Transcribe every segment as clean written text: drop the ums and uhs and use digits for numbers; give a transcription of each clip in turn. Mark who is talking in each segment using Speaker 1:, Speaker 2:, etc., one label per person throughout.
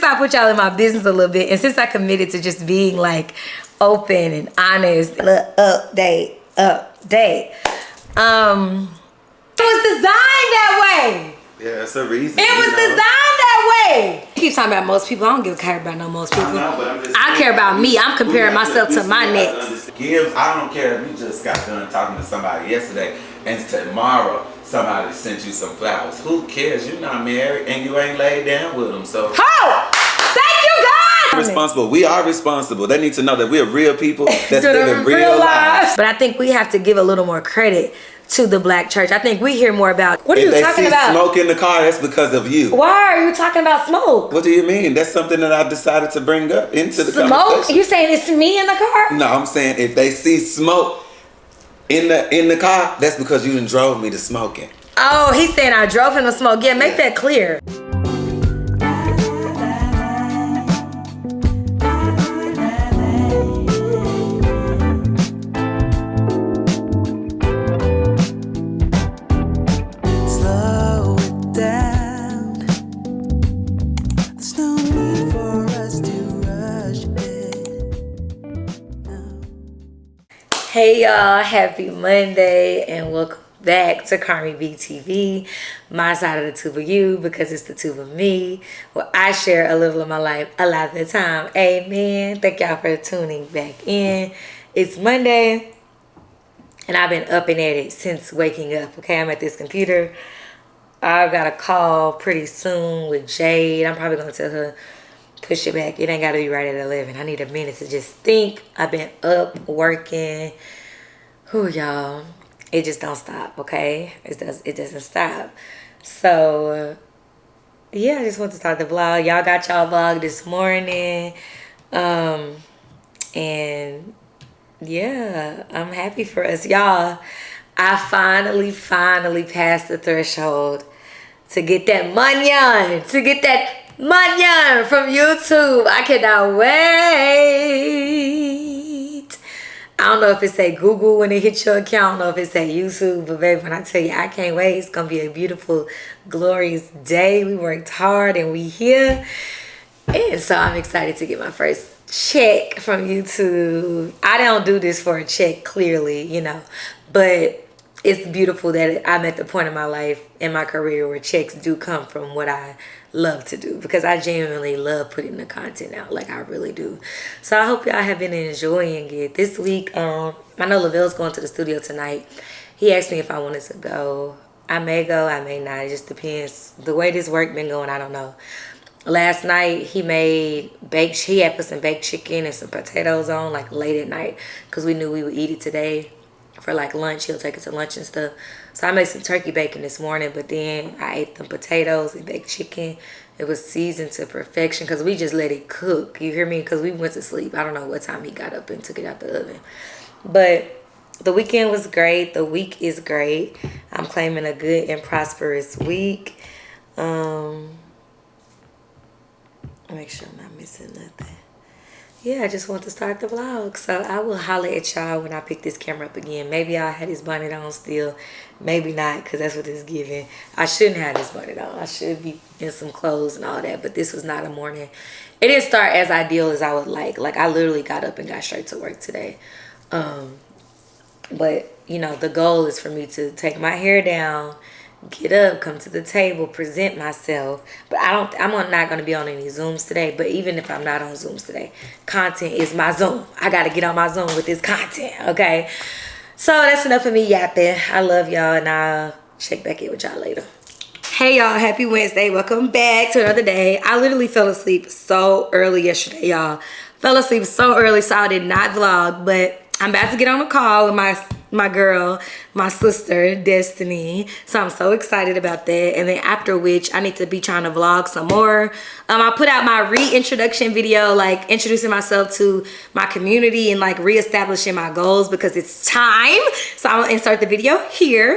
Speaker 1: I put y'all in my business a little bit, and since I committed to just being like open and honest, update. It was designed that way.
Speaker 2: Yeah, that's a reason.
Speaker 1: It was designed that way. I keep talking about most people. I don't give a care about no most people. I care about me. I'm comparing myself to my next.
Speaker 2: I don't care if you just got done talking to somebody yesterday and tomorrow somebody sent you some flowers. Who cares? You're not married and you ain't laid down with them. So
Speaker 1: thank you, God.
Speaker 2: Responsible. We are responsible. They need to know that we're real people that's living real lives.
Speaker 1: But I think we have to give a little more credit to the black church. I think we hear more about, what are you talking about?
Speaker 2: Smoke in the car, that's because of you.
Speaker 1: Why are you talking about smoke?
Speaker 2: What do you mean? That's something that I decided to bring up into the conversation.
Speaker 1: You saying it's me in the car?
Speaker 2: No, I'm saying if they see smoke in the car, that's because you done drove me to smoking.
Speaker 1: Oh, he's saying I drove him to smoke. Yeah, make that clear. Hey y'all, happy Monday and welcome back to Carmi B TV, my side of the tube of you, because it's the tube of me, where I share a little of my life a lot of the time. Amen. Thank y'all for tuning back in. It's Monday and I've been up and at it since waking up. Okay, I'm at this computer. I've got a call pretty soon with Jade. I'm probably going to tell her, push it back. It ain't got to be right at 11. I need a minute to just think. I've been up, working. Whew, y'all. It just don't stop, okay? It doesn't stop. So, yeah, I just want to start the vlog. Y'all got y'all vlog this morning. And, yeah, I'm happy for us. Y'all, I finally passed the threshold to get that money from YouTube. I cannot wait. I don't know if it say Google when it hits your account. I don't know if it say YouTube. But baby, when I tell you I can't wait, it's going to be a beautiful, glorious day. We worked hard and we here. And so I'm excited to get my first check from YouTube. I don't do this for a check, clearly, you know. But it's beautiful that I'm at the point in my life, in my career, where checks do come from what I love to do, because I genuinely love putting the content out, like I really do. So I hope y'all have been enjoying it. This week, I know Levelle's going to the studio tonight. He asked me if I wanted to go. I may go, I may not. It just depends. The way this work been going, I don't know. Last night he had put some baked chicken and some potatoes on, like late at night, because we knew we would eat it today for like lunch. He'll take it to lunch and stuff. So I made some turkey bacon this morning, but then I ate them potatoes and baked chicken. It was seasoned to perfection because we just let it cook. You hear me? Because we went to sleep. I don't know what time he got up and took it out the oven. But the weekend was great. The week is great. I'm claiming a good and prosperous week. Make sure I'm not missing nothing. Yeah, I just want to start the vlog. So I will holler at y'all when I pick this camera up again. Maybe I'll have this bonnet on still. Maybe not, because that's what it's giving. I shouldn't have this bonnet on. I should be in some clothes and all that. But this was not a morning. It didn't start as ideal as I would like. Like, I literally got up and got straight to work today. But, you know, the goal is for me to take my hair down, get up, come to the table, present myself. But I'm not going to be on any Zooms today. But even if I'm not on Zooms today, content is my Zoom. I got to get on my Zoom with this content, okay? So that's enough of me yapping. I love y'all, and I'll check back in with y'all later. Hey y'all, happy Wednesday. Welcome back to another day. I literally fell asleep so early yesterday, y'all. Fell asleep so early, so I did not vlog. But I'm about to get on a call with my girl, my sister, Destiny. So I'm so excited about that. And then after which, I need to be trying to vlog some more. I put out my reintroduction video, like introducing myself to my community and like reestablishing my goals, because it's time. So I'm gonna insert the video here.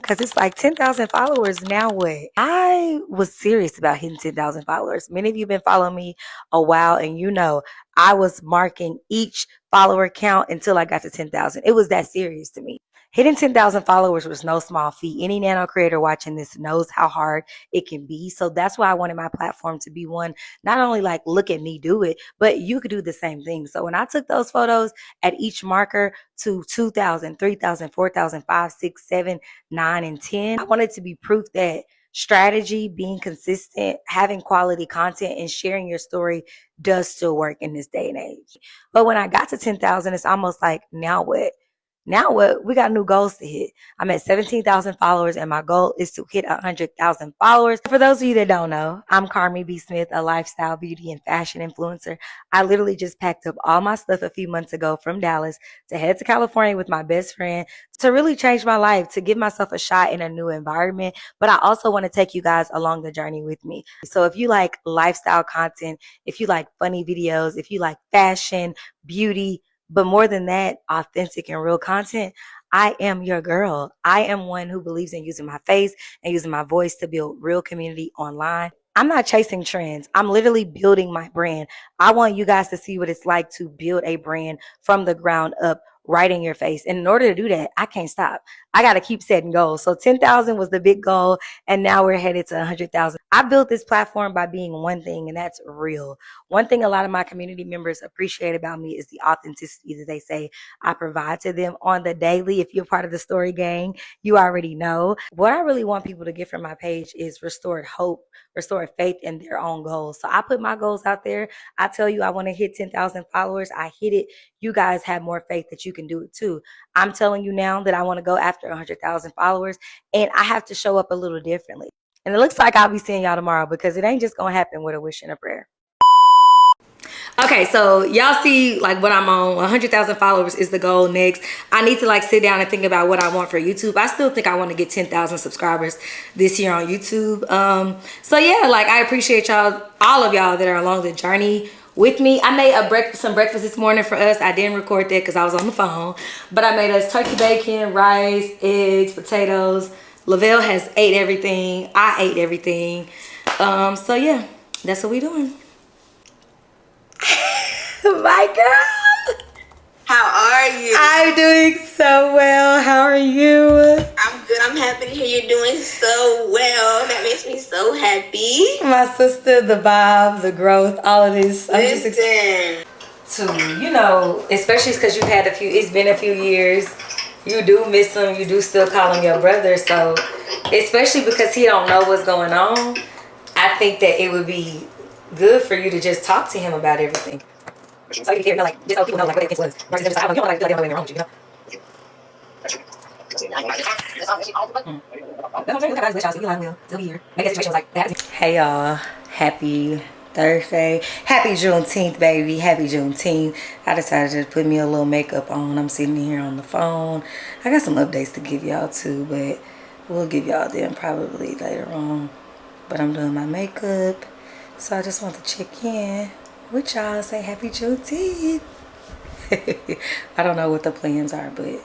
Speaker 1: Because it's like 10,000 followers. Now what? I was serious about hitting 10,000 followers. Many of you have been following me a while, and you know I was marking each follower count until I got to 10,000. It was that serious to me. Hitting 10,000 followers was no small feat. Any nano creator watching this knows how hard it can be. So that's why I wanted my platform to be one, not only like, look at me do it, but you could do the same thing. So when I took those photos at each marker to 2,000, 3,000, 4,000, 5, 6, 7, 9, and 10, I wanted to be proof that strategy, being consistent, having quality content, and sharing your story does still work in this day and age. But when I got to 10,000, it's almost like, now what? Now what? We got new goals to hit. I'm at 17,000 followers, and my goal is to hit 100,000 followers. For those of you that don't know, I'm Carmi B. Smith, a lifestyle, beauty, and fashion influencer. I literally just packed up all my stuff a few months ago from Dallas to head to California with my best friend to really change my life, to give myself a shot in a new environment. But I also want to take you guys along the journey with me. So if you like lifestyle content, if you like funny videos, if you like fashion, beauty, but more than that, authentic and real content, I am your girl. I am one who believes in using my face and using my voice to build real community online. I'm not chasing trends. I'm literally building my brand. I want you guys to see what it's like to build a brand from the ground up, right in your face. And in order to do that, I can't stop. I got to keep setting goals. So 10,000 was the big goal, and now we're headed to 100,000. I built this platform by being one thing, and that's real. One thing a lot of my community members appreciate about me is the authenticity that they say I provide to them on the daily. If you're part of the story gang, you already know. What I really want people to get from my page is restored hope, restored faith in their own goals. So I put my goals out there. I tell you I want to hit 10,000 followers. I hit it. You guys have more faith that you can do it too. I'm telling you now that I want to go after 100,000 followers, and I have to show up a little differently. And it looks like I'll be seeing y'all tomorrow, because it ain't just going to happen with a wish and a prayer. Okay, so y'all see like what I'm on. 100,000 followers is the goal next. I need to like sit down and think about what I want for YouTube. I still think I want to get 10,000 subscribers this year on YouTube. So yeah, like I appreciate y'all, all of y'all that are along the journey with me. I made some breakfast this morning for us. I didn't record that because I was on the phone, but I made us turkey bacon, rice, eggs, potatoes. Levelle has ate everything. I ate everything. So yeah, that's what we doing. My girl,
Speaker 3: how are you?
Speaker 1: I'm doing so well. How are you?
Speaker 3: I'm good. I'm happy to hear you're doing so well. That makes me so happy.
Speaker 1: My sister, the vibe, the growth, all of this.
Speaker 3: Listen.
Speaker 1: To, you know, especially because you've had it's been a few years. You do miss him. You do still call him your brother. So, especially because he don't know what's going on, I think that it would be good for you to just talk to him about everything. So you can like, just so people know like what it was. Versus just like, you don't like wrong with you, know? Hey y'all, happy Thursday. Happy Juneteenth, baby. Happy Juneteenth. I decided to put me a little makeup on. I'm sitting here on the phone. I got some updates to give y'all too, but we'll give y'all them probably later on. But I'm doing my makeup, so I just want to check in with y'all, say happy Juneteenth. I don't know what the plans are, but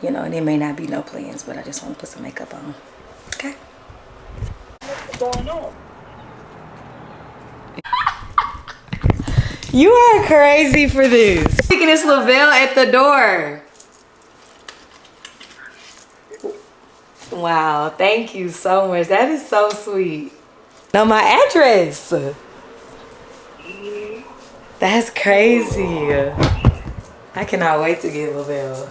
Speaker 1: you know, and there may not be no plans, but I just want to put some makeup on. Okay.
Speaker 3: What's going on?
Speaker 1: You are crazy for this. Speaking this Levelle at the door. Wow, thank you so much. That is so sweet. Know my address. That's crazy. I cannot wait to get Levelle.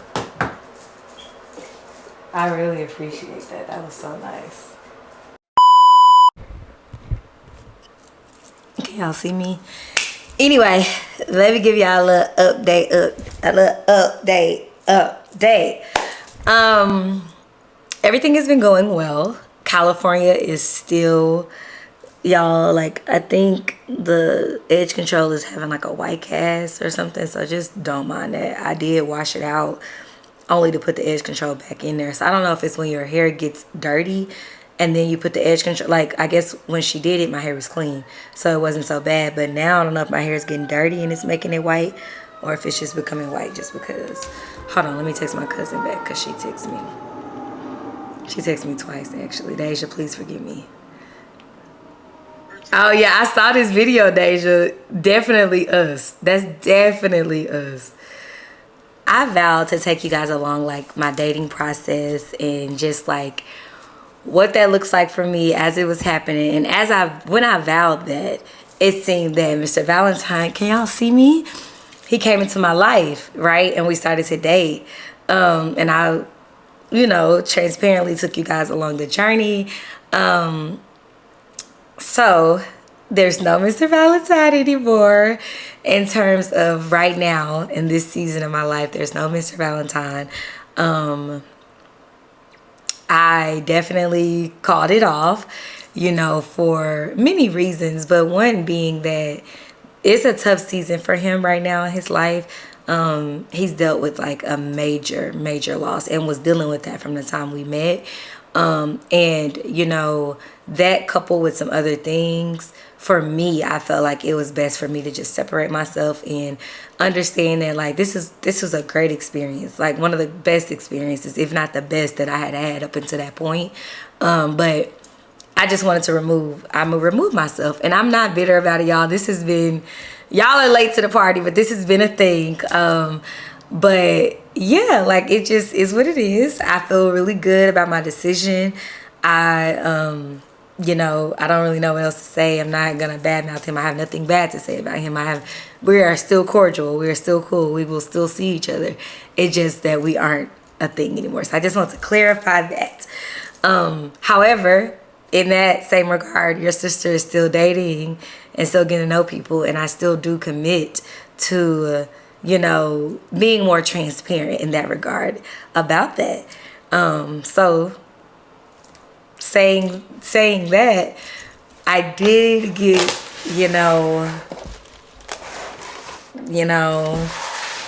Speaker 1: I really appreciate that. That was so nice. Can y'all see me? Anyway, let me give y'all a little update. Everything has been going well. California is still, y'all, like, I think the edge control is having like a white cast or something, so just don't mind that. I did wash it out only to put the edge control back in there. So I don't know if it's when your hair gets dirty and then you put the edge control. Like, I guess when she did it, my hair was clean, so it wasn't so bad. But now I don't know if my hair is getting dirty and it's making it white, or if it's just becoming white just because. Hold on, let me text my cousin back because she texted me. She texted me twice, actually. Deja, please forgive me. Oh, yeah, I saw this video, Deja. Definitely us. That's definitely us. I vowed to take you guys along like my dating process and just like what that looks like for me as it was happening. And when I vowed that, it seemed that Mr. Valentine, can y'all see me? He came into my life, right? And we started to date. And I, transparently took you guys along the journey. So there's no Mr. Valentine anymore in terms of right now in this season of my life. There's no Mr. Valentine. I definitely called it off, for many reasons, but one being that it's a tough season for him right now in his life. He's dealt with like a major loss and was dealing with that from the time we met. That coupled with some other things, for me, I felt like it was best for me to just separate myself and understand that like this was a great experience, like one of the best experiences, if not the best that I had up until that point. But I just wanted to remove myself, and I'm not bitter about it, y'all. Y'all are late to the party, but this has been a thing. But yeah, like it just is what it is. I feel really good about my decision. I don't really know what else to say. I'm not gonna badmouth him. I have nothing bad to say about him. We are still cordial. We are still cool. We will still see each other. It's just that we aren't a thing anymore. So I just want to clarify that. However, in that same regard, your sister is still dating and still getting to know people, and I still do commit to, being more transparent in that regard about that. So saying that, I did get,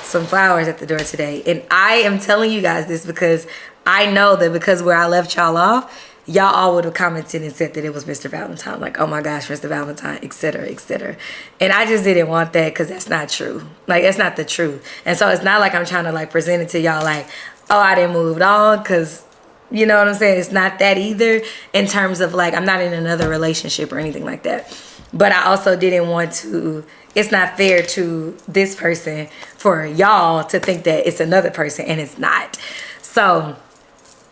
Speaker 1: some flowers at the door today. And I am telling you guys this because I know that because where I left y'all off, y'all all would have commented and said that it was Mr. Valentine. Like, oh my gosh, Mr. Valentine, et cetera, et cetera. And I just didn't want that because that's not true. Like, that's not the truth. And so it's not like I'm trying to like present it to y'all like, oh, I didn't move on, because you know what I'm saying? It's not that either in terms of like, I'm not in another relationship or anything like that. But I also didn't want to, it's not fair to this person for y'all to think that it's another person, and it's not. So,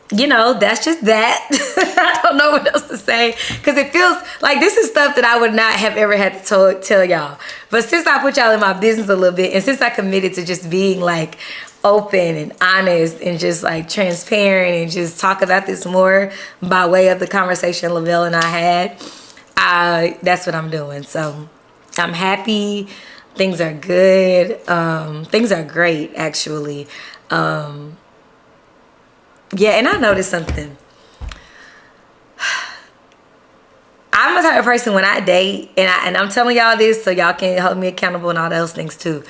Speaker 1: that's just that. I don't know what else to say, because it feels like this is stuff that I would not have ever had to tell y'all. But since I put y'all in my business a little bit, and since I committed to just being like open and honest and just like transparent and just talk about this more by way of the conversation Levelle and I had, that's what I'm doing. So I'm happy. Things are good. Things are great, actually. Yeah, and I noticed something. I'm the type of person when I date, and I'm telling y'all this so y'all can hold me accountable and all those things too.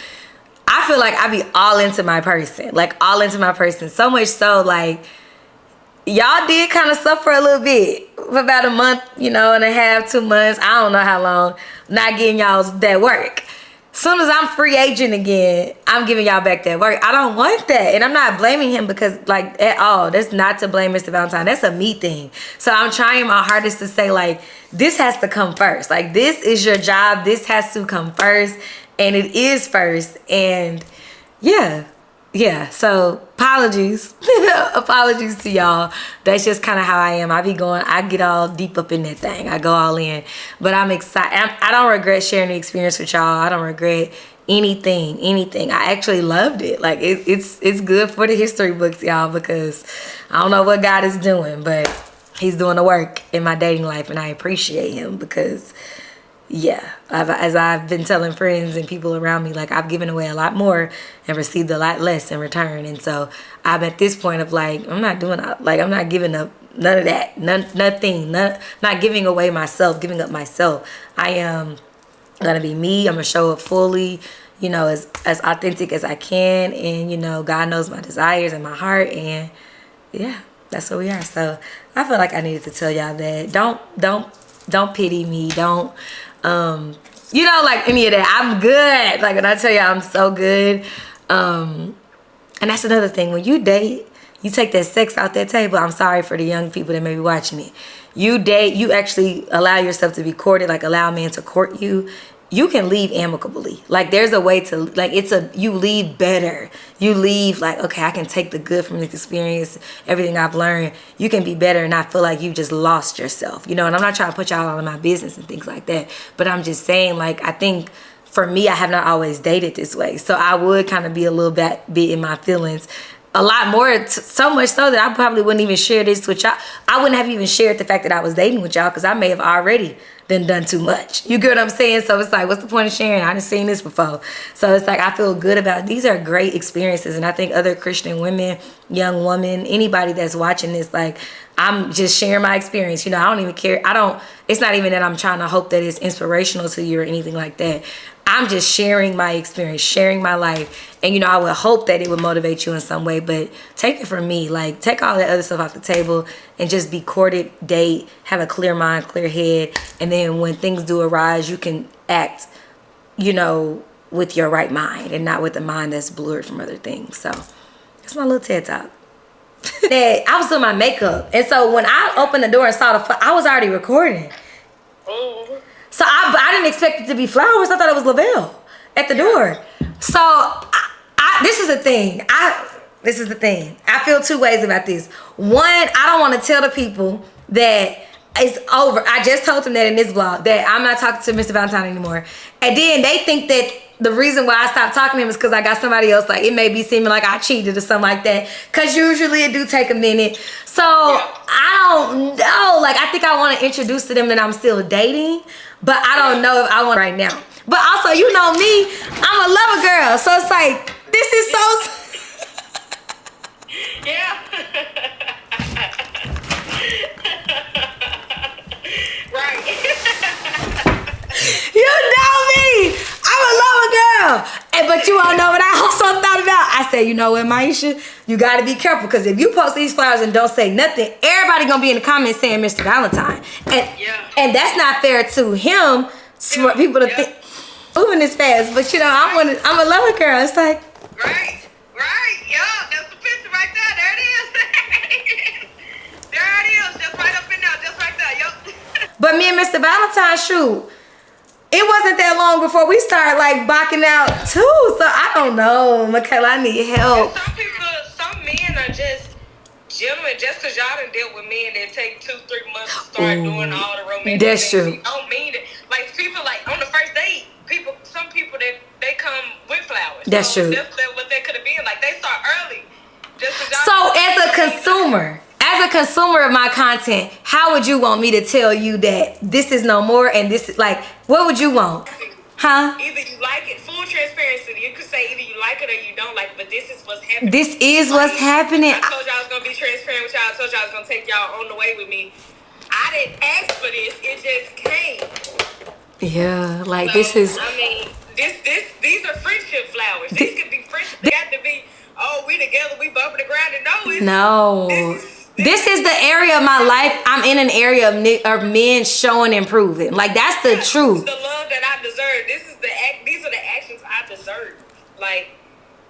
Speaker 1: I feel like I be all into my person. Like, all into my person. So much so, like, y'all did kind of suffer a little bit for about a month, and a half, 2 months. I don't know how long. Not getting y'all that work. Soon as I'm free agent again, I'm giving y'all back that work. I don't want that. And I'm not blaming him because, like, at all. That's not to blame Mr. Valentine. That's a me thing. So I'm trying my hardest to say, like, this has to come first. Like, this is your job. This has to come first. And it is first. And yeah. So apologies. Apologies to y'all. That's just kind of how I am. I get all deep up in that thing. I go all in. But I'm excited. I don't regret sharing the experience with y'all. I don't regret anything. I actually loved it. Like, it's good for the history books, y'all, because I don't know what God is doing, but he's doing the work in my dating life, and I appreciate him because, yeah, as I've been telling friends and people around me, like, I've given away a lot more and received a lot less in return. And so I'm at this point of like, I'm not giving up none of that, not giving away myself, giving up myself. I am gonna be me. I'm gonna show up fully, as authentic as I can. And, God knows my desires and my heart. And yeah, that's where we are. So I feel like I needed to tell y'all that don't pity me. Don't, like any of that. I'm good. Like, when I tell you I'm so good. And that's another thing. When you date, You take that sex out that table. I'm sorry for the young people that may be watching it. You date, you actually allow yourself to be courted, like allow a man to court you. You can leave amicably. Like there's a way to, like you leave better. You leave like, okay, I can take the good from this experience, everything I've learned. You can be better and not feel like you just lost yourself, and I'm not trying to put y'all out of my business and things like that. But I'm just saying, like, I think for me, I have not always dated this way. So I would kind of be a little bit in my feelings. A lot more, so much so that I probably wouldn't even share this with y'all. I wouldn't have even shared the fact that I was dating with y'all because I may have already done too much. You get what I'm saying? So it's like, what's the point of sharing? I done seen this before. So it's like, I feel good about, these are great experiences. And I think other Christian women, young women, anybody that's watching this, like, I'm just sharing my experience. I don't even care. It's not even that I'm trying to hope that it's inspirational to you or anything like that. I'm just sharing my experience, sharing my life. And, I would hope that it would motivate you in some way. But take it from me. Like, take all that other stuff off the table and just be courted, date, have a clear mind, clear head. And then when things do arise, you can act, with your right mind and not with the mind that's blurred from other things. So that's my little TED Talk. That I was doing my makeup. And so when I opened the door and saw I was already recording.
Speaker 3: Oh.
Speaker 1: So I didn't expect it to be flowers. I thought it was Levelle at the door. So this is the thing. I feel two ways about this. One, I don't want to tell the people that it's over. I just told them that in this vlog that I'm not talking to Mr. Valentine anymore. And then they think that the reason why I stopped talking to him is because I got somebody else. Like, it may be seeming like I cheated or something like that. Because usually it do take a minute. So I don't know. Like, I think I want to introduce to them that I'm still dating. But I don't know if I want right now. But also, you know me, I'm a lover girl. So it's like, this is so...
Speaker 3: Yeah. Right.
Speaker 1: You know me. I'm a lover girl. But you all know what I also thought about? I said, you know what, Maisha? You got to be careful. Because if you post these flowers and don't say nothing, everybody going to be in the comments saying Mr. Valentine. And that's not fair to him for people to think. Moving this fast. But, I'm a lover girl. It's like.
Speaker 3: Right. Yeah, that's the picture right there. There it is. There it is. Just right up in there. Just right there. Yup.
Speaker 1: But me and Mr. Valentine, shoot. It wasn't that long before we started like backing out too. So I don't know, Michaela, I need help.
Speaker 3: And some men are just gentlemen. Just because y'all done dealt with men that take 2-3 months to start doing all the romantic
Speaker 1: That's
Speaker 3: things,
Speaker 1: true.
Speaker 3: you don't mean it. Like people like on the first date, some people that they come with flowers.
Speaker 1: That's true.
Speaker 3: That's what they could have been. Like they start early.
Speaker 1: So as a consumer of my content, how would you want me to tell you that this is no more and this is like, what would you want? Huh?
Speaker 3: Either you like it, full transparency. You could say either you like it or you don't like it, but this is what's happening.
Speaker 1: This is what's happening.
Speaker 3: I told y'all I was going to be transparent with y'all. I told y'all I was going to take y'all on the way with me. I didn't ask for this. It just came.
Speaker 1: Yeah, like
Speaker 3: So,
Speaker 1: this is...
Speaker 3: I mean, these are friendship flowers. These could be friendship. They got to be, we together, we bumping the ground. And
Speaker 1: no. This is the area of my life. I'm in an area of men showing and proving. Like, that's the truth.
Speaker 3: This is the love that I deserve. These are the actions I deserve. Like,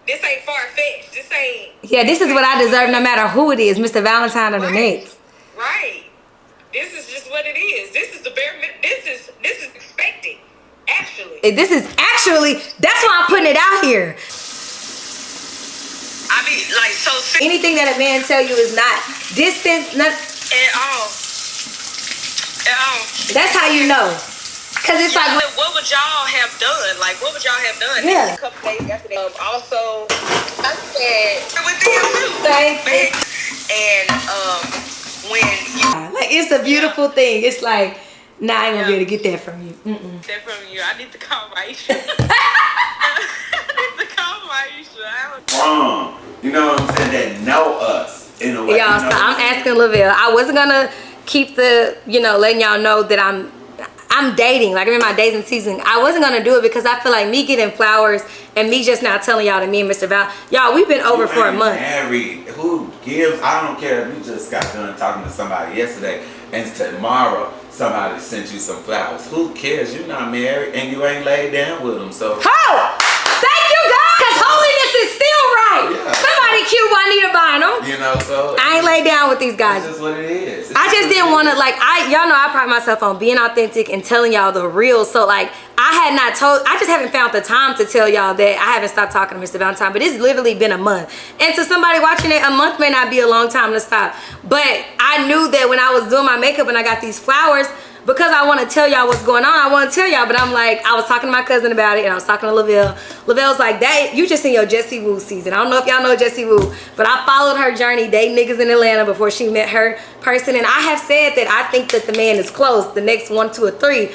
Speaker 3: this ain't far-fetched. This ain't...
Speaker 1: Yeah, this is what I deserve no matter who it is, Mr. Valentine or the next.
Speaker 3: Right. This is just what it is. This is the bare minimum. This is expected, actually.
Speaker 1: That's why I'm putting it out here.
Speaker 3: I be like so sick.
Speaker 1: Anything that a man tell you is not distance, not
Speaker 3: at all.
Speaker 1: That's how you know. Cause it's like,
Speaker 3: what would y'all have done? Like, what would y'all have done?
Speaker 1: Yeah.
Speaker 3: A couple days after that. Also, I said with them too.
Speaker 1: Thank you.
Speaker 3: And when you
Speaker 1: like, it's a beautiful thing. It's like, nah, I ain't gonna be able to get that from you.
Speaker 3: That from you. I need to call Maisha. I need to call Maisha.
Speaker 2: You know what I'm saying? That know us in a way.
Speaker 1: Y'all, so I'm asking Levelle. I wasn't gonna keep the, letting y'all know that I'm dating. Like, I'm in my dating season. I wasn't gonna do it because I feel like me getting flowers and me just now telling y'all that me and Mr. Val, y'all, we've been over for a month.
Speaker 2: Married. Who gives? I don't care if you just got done talking to somebody yesterday and tomorrow somebody sent you some flowers. Who cares? You're not married and you ain't laid down with them. So
Speaker 1: Thank you, God, because holiness is still right.
Speaker 2: Yeah.
Speaker 1: Somebody cue my I need to buy them.
Speaker 2: You know, so
Speaker 1: I ain't laid down with these guys.
Speaker 2: That's just what it is.
Speaker 1: I just didn't want to, like, y'all know I pride myself on being authentic and telling y'all the real. So, like, I just haven't found the time to tell y'all that I haven't stopped talking to Mr. Valentine, but it's literally been a month. And to somebody watching it, a month may not be a long time to stop. But I knew that when I was doing my makeup and I got these flowers, because I want to tell y'all what's going on, I want to tell y'all, but I'm like, I was talking to my cousin about it, and I was talking to Levelle. Lavelle's like, that, you just in your Jessie Woo season. I don't know if y'all know Jessie Woo, but I followed her journey dating niggas in Atlanta before she met her person, and I have said that I think that the man is close, the next 1, 2, or 3.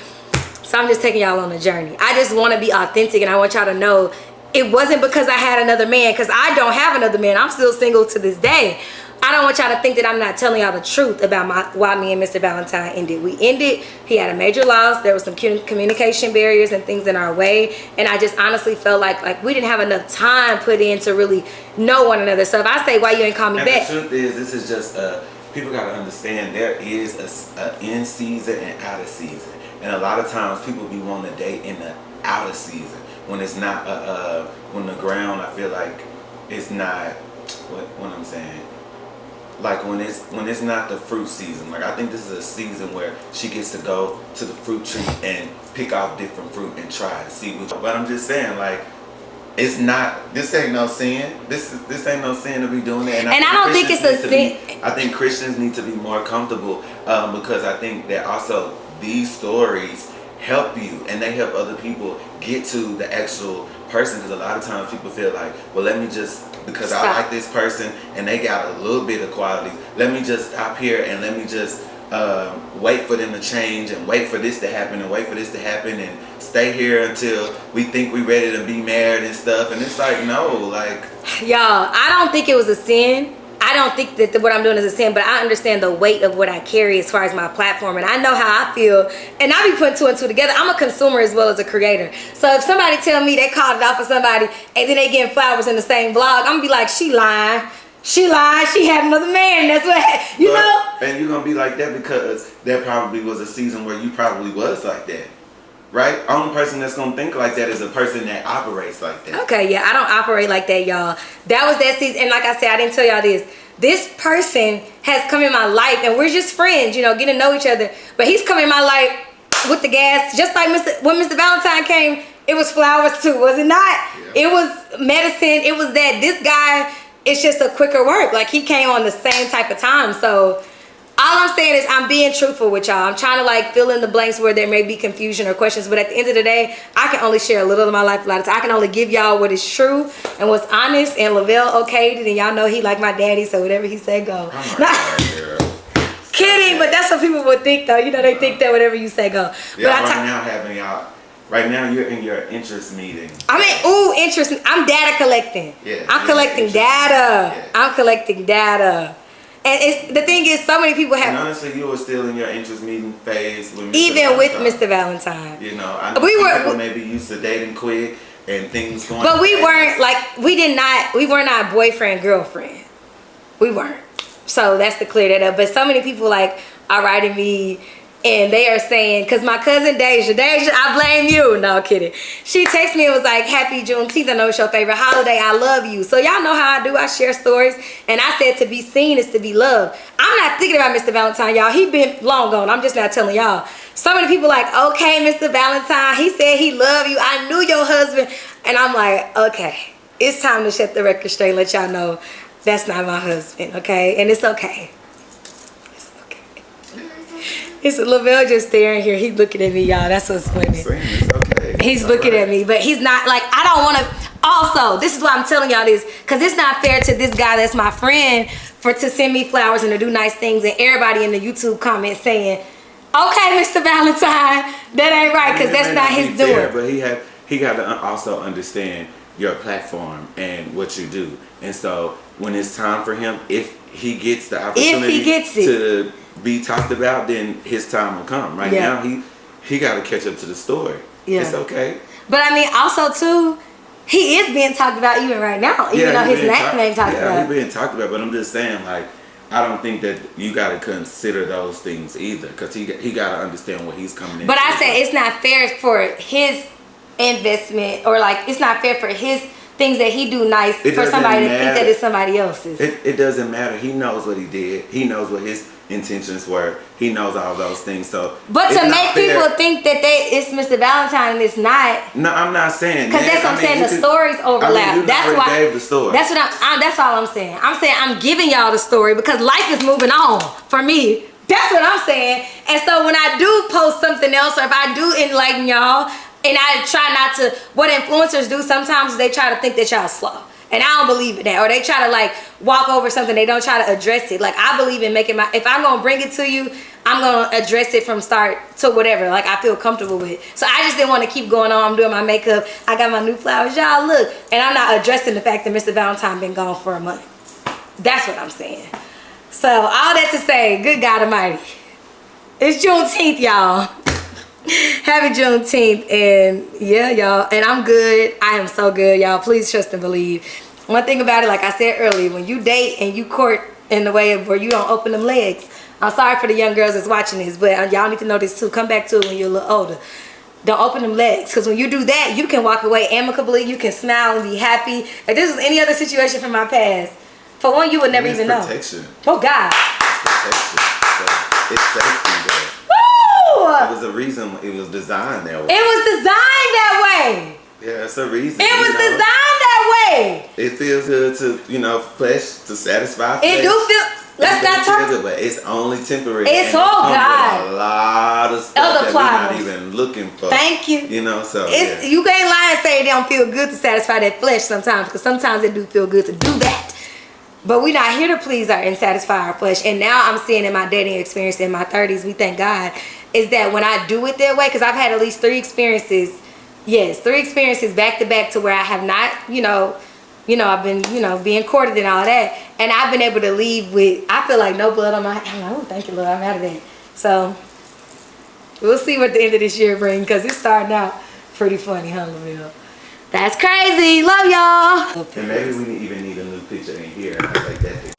Speaker 1: So I'm just taking y'all on a journey. I just want to be authentic, and I want y'all to know it wasn't because I had another man, because I don't have another man. I'm still single to this day. I don't want y'all to think that I'm not telling y'all the truth about why me and Mr. Valentine ended. We ended. He had a major loss. There was some communication barriers and things in our way. And I just honestly felt like we didn't have enough time put in to really know one another. So if I say, why you ain't call me back?
Speaker 2: The truth is, this is just, people got to understand there is a in season and out of season. And a lot of times people be wanting to date in the out of season. When it's not, when the ground, I feel like it's not, what I'm saying, like when it's not the fruit season. Like I think this is a season where she gets to go to the fruit tree and pick off different fruit and try and see which. But I'm just saying, like, it's not. This ain't no sin. This ain't no sin to be doing that.
Speaker 1: And I don't think it's a sin.
Speaker 2: I think Christians need to be more comfortable because I think that also these stories help you and they help other people get to the actual person, because a lot of times people feel like, well, let me just, because I like this person and they got a little bit of qualities, let me just stop here and let me just wait for them to change and wait for this to happen and wait for this to happen and stay here until we think we ready to be married and stuff. And it's like, no, like,
Speaker 1: y'all, I don't think it was a sin. I don't think that what I'm doing is a sin, but I understand the weight of what I carry as far as my platform, and I know how I feel, and I be putting 2 and 2 together. I'm a consumer as well as a creator. So if somebody tell me they called it off for somebody and then they getting flowers in the same vlog, I'm gonna be like, she lying. She lied. She had another man. That's what, you know.
Speaker 2: And you're gonna be like that because there probably was a season where you probably was like that. Right? Only person that's gonna think like that is a person that operates like that.
Speaker 1: Okay, yeah, I don't operate like that, y'all. That was that season, and like I said, I didn't tell y'all this. This person has come in my life, and we're just friends, you know, getting to know each other. But he's come in my life with the gas, just like when Mr. Valentine came. It was flowers too, was it not? Yeah. It was medicine. It was that. This guy, it's just a quicker work. Like he came on the same type of time, so. All I'm saying is I'm being truthful with y'all. I'm trying to like fill in the blanks where there may be confusion or questions. But at the end of the day, I can only share a little of my life. A lot of times. I can only give y'all what is true and what's honest. And Levelle okayed it. And y'all know he like my daddy. So whatever he said, go. Kidding. But that's what people would think though. You know, they think that whatever you say, go.
Speaker 2: Yeah,
Speaker 1: but
Speaker 2: right now you're in your interest meeting.
Speaker 1: I mean, interest. I'm data collecting.
Speaker 2: Yeah,
Speaker 1: I'm collecting data.
Speaker 2: Yeah.
Speaker 1: I'm collecting data. And the thing is, so many people have.
Speaker 2: And honestly, you were still in your interest meeting phase with Mr.
Speaker 1: Even
Speaker 2: Valentine.
Speaker 1: with Mr. Valentine.
Speaker 2: You know, I know people maybe used to dating quick and things going.
Speaker 1: But we weren't like we were not boyfriend girlfriend. We weren't. So that's to clear that up. But so many people like are writing me. And they are saying, because my cousin Deja, I blame you. No, kidding. She texted me and was like, happy Juneteenth. I know it's your favorite holiday. I love you. So y'all know how I do. I share stories. And I said to be seen is to be loved. I'm not thinking about Mr. Valentine, y'all. He been long gone. I'm just not telling y'all. So many people like, okay, Mr. Valentine, he said he loved you. I knew your husband. And I'm like, okay, it's time to set the record straight and let y'all know that's not my husband, okay? And it's okay. It's Levelle just staring here. He's looking at me, y'all. That's what's funny.
Speaker 2: It's okay.
Speaker 1: He's looking at me, but he's not like, I don't want to. Also, this is why I'm telling y'all this, because it's not fair to this guy that's my friend to send me flowers and to do nice things, and everybody in the YouTube comments saying, okay, Mr. Valentine, that ain't right, because that's not his doing.
Speaker 2: But he got to also understand your platform and what you do. And so when it's time for him, if he gets the opportunity to be talked about, then his time will come. Right now, he got to catch up to the story. Yeah. It's okay.
Speaker 1: But I mean, also too, he is being talked about even right now, even though his name ain't talked about.
Speaker 2: Yeah, he's being talked about. But I'm just saying, like, I don't think that you got to consider those things either, because he got to understand what he's coming in.
Speaker 1: But I say it's not fair for his investment, or like it's not fair for his things that he do nice
Speaker 2: It
Speaker 1: for
Speaker 2: doesn't
Speaker 1: somebody to think
Speaker 2: matter.
Speaker 1: that it's somebody else's.
Speaker 2: It doesn't matter. He knows what he did. He knows what his intentions were. He knows all those things. So,
Speaker 1: But
Speaker 2: it's
Speaker 1: to
Speaker 2: not
Speaker 1: make
Speaker 2: fair.
Speaker 1: people think that it's Mr. Valentine and it's not.
Speaker 2: No, I'm not saying
Speaker 1: Because
Speaker 2: that.
Speaker 1: that's what I'm saying.
Speaker 2: you
Speaker 1: The
Speaker 2: could-
Speaker 1: stories overlap.
Speaker 2: you
Speaker 1: That's
Speaker 2: already
Speaker 1: why.
Speaker 2: gave the story.
Speaker 1: That's what that's all I'm saying. I'm saying I'm giving y'all the story because life is moving on for me. That's what I'm saying. And so when I do post something else, or if I do enlighten y'all, and I try not to, what influencers do sometimes is they try to think that y'all slow. And I don't believe in that. Or they try to like walk over something. They don't try to address it. Like I believe in making if I'm going to bring it to you, I'm going to address it from start to whatever. Like I feel comfortable with. So I just didn't want to keep going on. I'm doing my makeup. I got my new flowers. Y'all look. And I'm not addressing the fact that Mr. Valentine been gone for a month. That's what I'm saying. So all that to say, good God Almighty. It's Juneteenth, y'all. Happy Juneteenth, and yeah, y'all, and I'm good. I am so good, y'all. Please trust and believe. One thing about it, like I said earlier, when you date and you court in the way of where you don't open them legs, I'm sorry for the young girls that's watching this, but y'all need to know this too. Come back to it when you're a little older. Don't open them legs, because when you do that, you can walk away amicably. You can smile and be happy. If this was any other situation from my past, for one, you would never even know.
Speaker 2: Protection.
Speaker 1: Oh God.
Speaker 2: Protection. So it's safety there.
Speaker 1: Woo!
Speaker 2: It was a reason it was designed that way.
Speaker 1: It was designed that way.
Speaker 2: Yeah, it's a reason.
Speaker 1: It was designed that way.
Speaker 2: It feels good to, flesh, to satisfy flesh.
Speaker 1: It do feel. Let's not talk.
Speaker 2: Good, but it's only temporary.
Speaker 1: It's
Speaker 2: and
Speaker 1: oh
Speaker 2: it comes
Speaker 1: God.
Speaker 2: with a lot of stuff
Speaker 1: Other
Speaker 2: that
Speaker 1: problems.
Speaker 2: we're not even looking for.
Speaker 1: Thank you.
Speaker 2: So
Speaker 1: It's
Speaker 2: yeah.
Speaker 1: you can't lie and say it don't feel good to satisfy that flesh sometimes, because sometimes it do feel good to do that. But we're not here to please and satisfy our flesh. And now I'm seeing in my dating experience in my 30s, we thank God, is that when I do it that way, because I've had at least 3 experiences. Yes, 3 experiences back to back to where I have not, I've been, being courted and all that. And I've been able to leave with, I feel like no blood on my, I'm like, oh, thank you, Lord, I'm out of that. So we'll see what the end of this year brings, because it's starting out pretty funny, huh, Levelle? That's crazy. Love y'all.
Speaker 2: And maybe we even need a new picture in here. And I take that.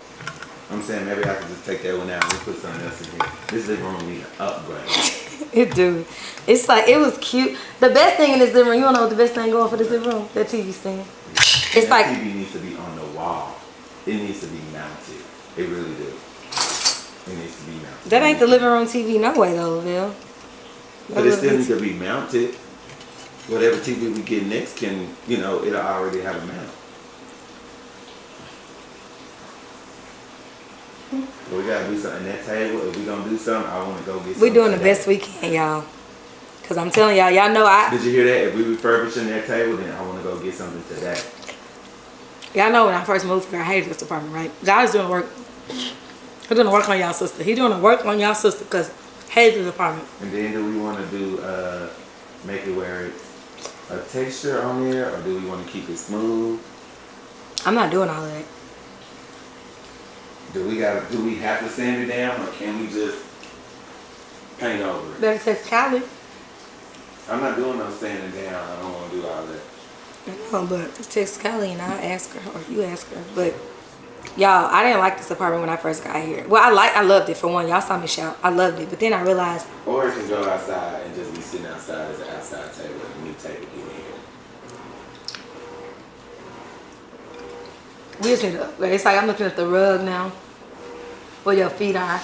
Speaker 2: I'm saying maybe I can just take that one out and put something else in here. This living room needs an upgrade.
Speaker 1: It do. It's like, it was cute. The best thing in this living room, you wanna know what the best thing going for this living room? That TV stand. It's like
Speaker 2: TV needs to be on the wall. It needs to be mounted. It really do. It needs to be mounted.
Speaker 1: that ain't the living room TV no way though, Levelle.
Speaker 2: But it still needs to be mounted. Whatever TV we get next can, it'll already have a mount. But we gotta do something at that table. If we gonna do something, I wanna go get something.
Speaker 1: We doing the
Speaker 2: today.
Speaker 1: best we can, y'all. Cause I'm telling y'all know
Speaker 2: Did you hear that? If we refurbishing that table, then I wanna go get something today.
Speaker 1: y'all know when I first moved here, I hated this apartment, right? God is doing work. He's doing the work on y'all sister. He doing the work on y'all sister, cause I hate this apartment.
Speaker 2: And then do we wanna do make it where it's a texture on there, or do we wanna keep it smooth?
Speaker 1: I'm not doing all of that.
Speaker 2: Do we have to sand it down, or can we just paint over it?
Speaker 1: Better text Callie.
Speaker 2: I'm not doing no sanding down. I don't want to do all that.
Speaker 1: No, but text Callie and I'll ask her, or you ask her. But y'all, I didn't like this apartment when I first got here. Well, I loved it for one. Y'all saw me shout. I loved it, but then I realized.
Speaker 2: Or it can go outside and just be sitting outside as an outside table, and a new table get in here.
Speaker 1: We just need to, it's like I'm looking at the rug now, where your feet are.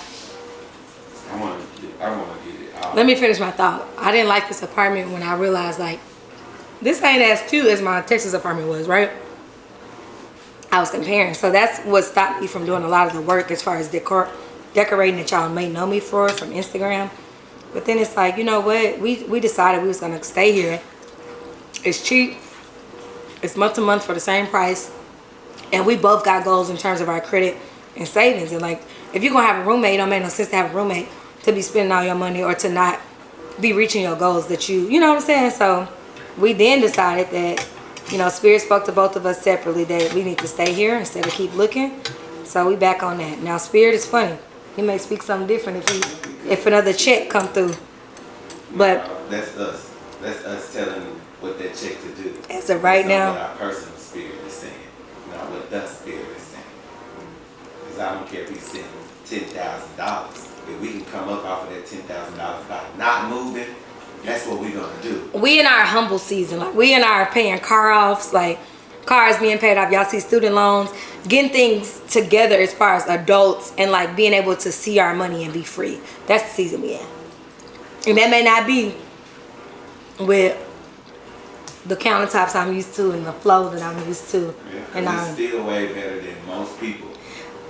Speaker 2: I want to get it all.
Speaker 1: Let me finish my thought. I didn't like this apartment when I realized, like, this ain't as cute as my Texas apartment was, right? I was comparing. So that's what stopped me from doing a lot of the work as far as decorating that y'all may know me for from Instagram. But then it's like, you know what? We decided we was going to stay here. It's cheap. It's month to month for the same price. And we both got goals in terms of our credit and savings. And like, if you're going to have a roommate, it don't make no sense to have a roommate to be spending all your money or to not be reaching your goals that you know what I'm saying? So we then decided that, Spirit spoke to both of us separately that we need to stay here instead of keep looking. So we back on that. Now, Spirit is funny. He may speak something different if another check come through. But
Speaker 2: that's us. That's us telling what that check to do.
Speaker 1: As of right now.
Speaker 2: What our personal spirit is saying. Not what the spirit is saying. Because I don't care if he's sending $10,000. If we can come up off of that $10,000 by not moving, that's what we're going to do.
Speaker 1: We in our humble season. Like, we in our paying car offs. Like, cars being paid off. Y'all see student loans, getting things together as far as adults and like being able to see our money and be free. That's the season we in. And that may not be with the countertops I'm used to and the flow that I'm used to.
Speaker 2: Yeah,
Speaker 1: and
Speaker 2: it's still way better than most people.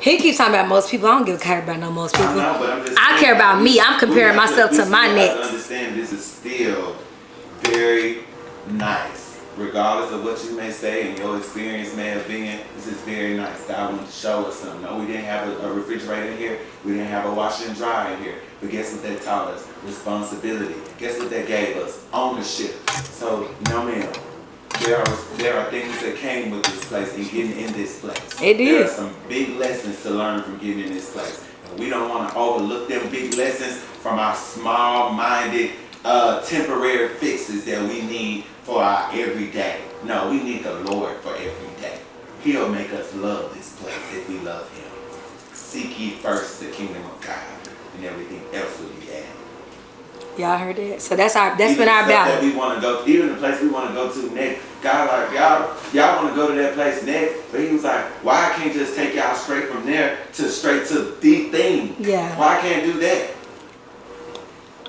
Speaker 1: He keeps talking about most people. I don't give a care about no most people.
Speaker 2: I know, but I'm just
Speaker 1: I care about me. I'm comparing myself to my
Speaker 2: next.
Speaker 1: next.
Speaker 2: Understand this is still very nice, regardless of what you may say and your experience may have been. This is very nice. God wanted to show us something. No, we didn't have a refrigerator in here. We didn't have a washer and dryer in here. But guess what that taught us? Responsibility. Guess what that gave us? Ownership. So, no ma'am. There are things that came with this place and getting in this place.
Speaker 1: It is.
Speaker 2: There are some big lessons to learn from getting in this place. And we don't want to overlook them big lessons from our small-minded, temporary fixes that we need for our everyday. No, we need the Lord for every day. He'll make us love this place if we love Him. Seek ye first the kingdom of God, and everything else will be added.
Speaker 1: Y'all heard that? So that's been our
Speaker 2: battle.
Speaker 1: battle.
Speaker 2: We want to go, even the place we want to go to next. God, like y'all want to go to that place next, but He was like, why I can't just take y'all straight from there straight to the thing?
Speaker 1: Yeah.
Speaker 2: Why I can't do that?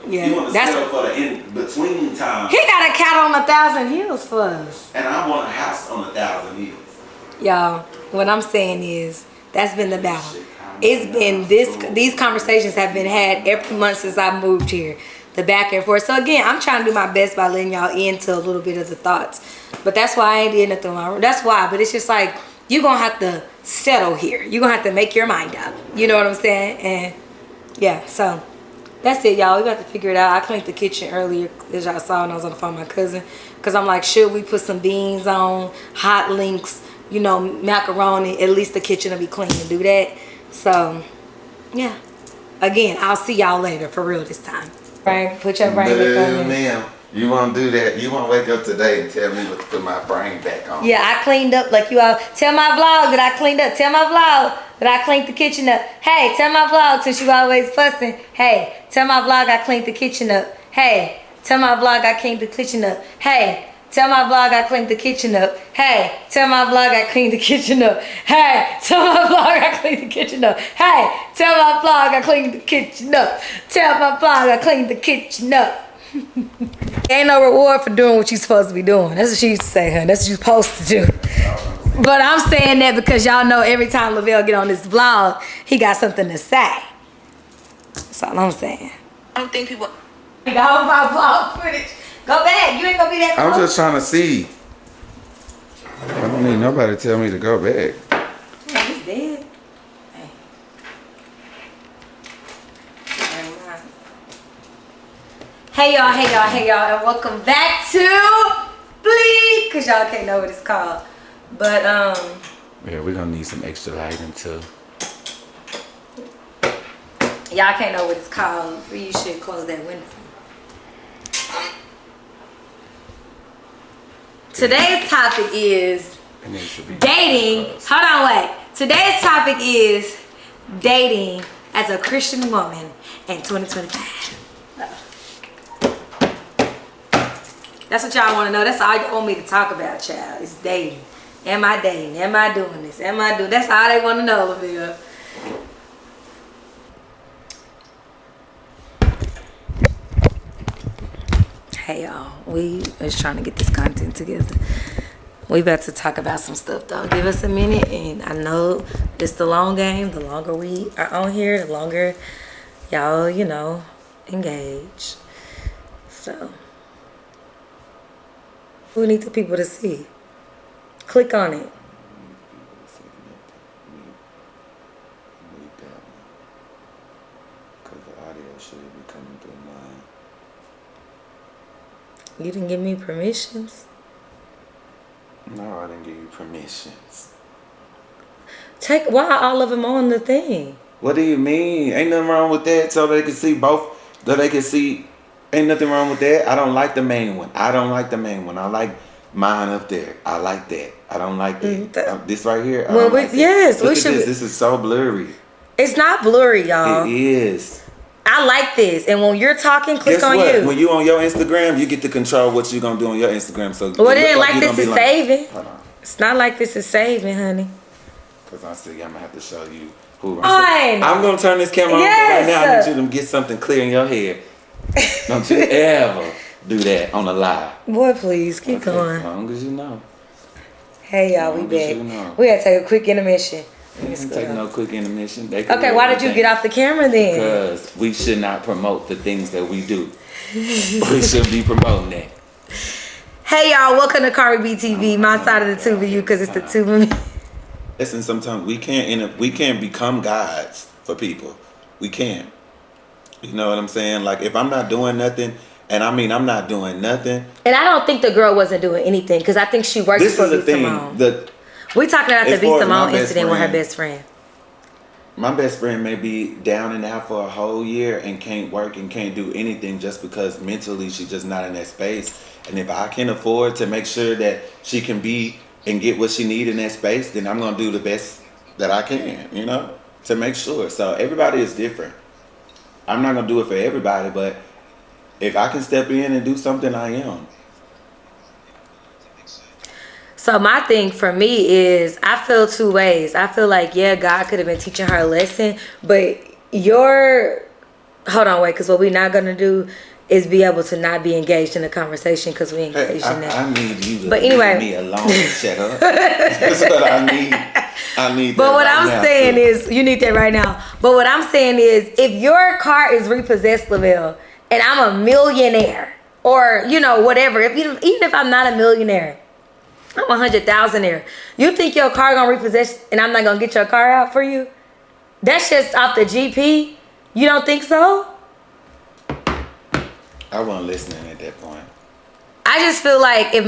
Speaker 1: Yeah.
Speaker 2: You want to settle for the in between time.
Speaker 1: He got a cattle on 1,000 hills for us.
Speaker 2: And I want a house on 1,000 hills.
Speaker 1: Y'all, what I'm saying is that's been the battle. It's been these conversations have been had every month since I moved here. The back and forth. So again, I'm trying to do my best by letting y'all into a little bit of the thoughts. But that's why I ain't did nothing wrong. That's why. But it's just like, you're going to have to settle here. You're going to have to make your mind up. You know what I'm saying? And yeah, so that's it, y'all. We got to figure it out. I cleaned the kitchen earlier, as y'all saw when I was on the phone with my cousin. Because I'm like, should we put some beans on, hot links, you know, macaroni? At least the kitchen will be clean to do that. So, yeah. Again, I'll see y'all later, for real this time. Right, put your brain back on.
Speaker 2: Ma'am, you won't do that. You won't wake up today and tell me what to put my brain back on.
Speaker 1: Yeah, I cleaned up like you all. Tell my vlog that I cleaned up. Tell my vlog that I cleaned the kitchen up. Hey, tell my vlog since you always fussing. Hey, tell my vlog I cleaned the kitchen up. Hey, tell my vlog I cleaned the kitchen up. Hey, tell my vlog I cleaned the kitchen up. Hey, tell my vlog I cleaned the kitchen up. Hey, tell my vlog I cleaned the kitchen up. Hey, tell my vlog I cleaned the kitchen up. Tell my vlog I cleaned the kitchen up. Ain't no reward for doing what you're supposed to be doing. That's what she used to say, huh? That's what you're supposed to do. But I'm saying that because y'all know every time Levelle get on this vlog, he got something to say. That's all I'm saying.
Speaker 3: I don't think people...
Speaker 1: Go my vlog footage. Go back. You ain't gonna be that close.
Speaker 2: I'm just trying to see. I don't need nobody to tell me to go back.
Speaker 1: Yeah, he's dead. Hey y'all, and welcome back to Bleed, cause y'all can't know what it's called. But
Speaker 2: Yeah, we're gonna need some extra lighting too.
Speaker 1: y'all can't know what it's called. You should close that window. Today's topic is dating. Hold on, wait. Today's topic is dating as a Christian woman in 2025. That's what y'all want to know. That's all you want me to talk about, child. Is dating. Am I dating? Am I doing this? Am I doing? That's all they want to know, Levelle. Hey y'all, we is trying to get this content together. We about to talk about some stuff though. Give us a minute, and I know it's the long game. The longer we are on here, the longer y'all, you know, engage. So we need the people to see. Click on it. You didn't give me permissions?
Speaker 2: No, I didn't give you permissions.
Speaker 1: Why are all of them on the thing?
Speaker 2: What do you mean? Ain't nothing wrong with that, so they can see both. So they can see. Ain't nothing wrong with that. I don't like the main one. I like mine up there. I like that. I don't like that. This right here.
Speaker 1: Well, yes,
Speaker 2: we should. This is so blurry.
Speaker 1: It's not blurry, y'all.
Speaker 2: It is.
Speaker 1: I like this, and when you're talking, click
Speaker 2: Guess
Speaker 1: on
Speaker 2: what?
Speaker 1: you.
Speaker 2: When you on your Instagram, you get to control what you're gonna do on your Instagram. So
Speaker 1: well, then like this is saving.
Speaker 2: Hold on.
Speaker 1: It's not like this is saving, honey.
Speaker 2: Because I see I'm going to have to show you who
Speaker 1: Fine.
Speaker 2: I'm going to turn this camera on right now. I need you to get something clear in your head. Don't you ever do that on a live.
Speaker 1: Boy, please, keep going.
Speaker 2: As long as you know.
Speaker 1: Hey, y'all, we back. We gotta take a quick intermission.
Speaker 2: Didn't take no quick intermission.
Speaker 1: Okay, why did you get off the camera then?
Speaker 2: Because we should not promote the things that we do. We should be promoting that.
Speaker 1: Hey y'all, welcome to Cardi B TV. My side of the tube of you, because it's the tube of me.
Speaker 2: Listen, sometimes we can't become gods for people. We can't. You know what I'm saying? Like if I'm not doing nothing, and I mean I'm not doing nothing. And
Speaker 1: I don't think the girl wasn't doing anything because I think she worked for B. Simone. We talking about the B. Simone incident with her best friend.
Speaker 2: My best friend may be down and out for a whole year and can't work and can't do anything just because mentally she's just not in that space. And if I can afford to make sure that she can be and get what she needs in that space, then I'm going to do the best that I can, you know, to make sure. So everybody is different. I'm not going to do it for everybody, but if I can step in and do something, I am.
Speaker 1: So my thing for me is I feel two ways. I feel like, yeah, God could have been teaching her a lesson, but hold on, wait, because what we're not going to do is be able to not be engaged in a conversation because we engaged in that.
Speaker 2: I need you to
Speaker 1: leave
Speaker 2: me alone and shut up. That's what I need. I need
Speaker 1: but what I'm saying is, you need that right now. But what I'm saying is, if your car is repossessed, Levelle, and I'm a millionaire, or, you know, whatever, even if I'm not a millionaire, I'm 100,000-aire. You think your car gonna repossess and I'm not gonna get your car out for you? That's just off the GP. You don't think so?
Speaker 2: I wasn't listening at that point.
Speaker 1: I just feel like if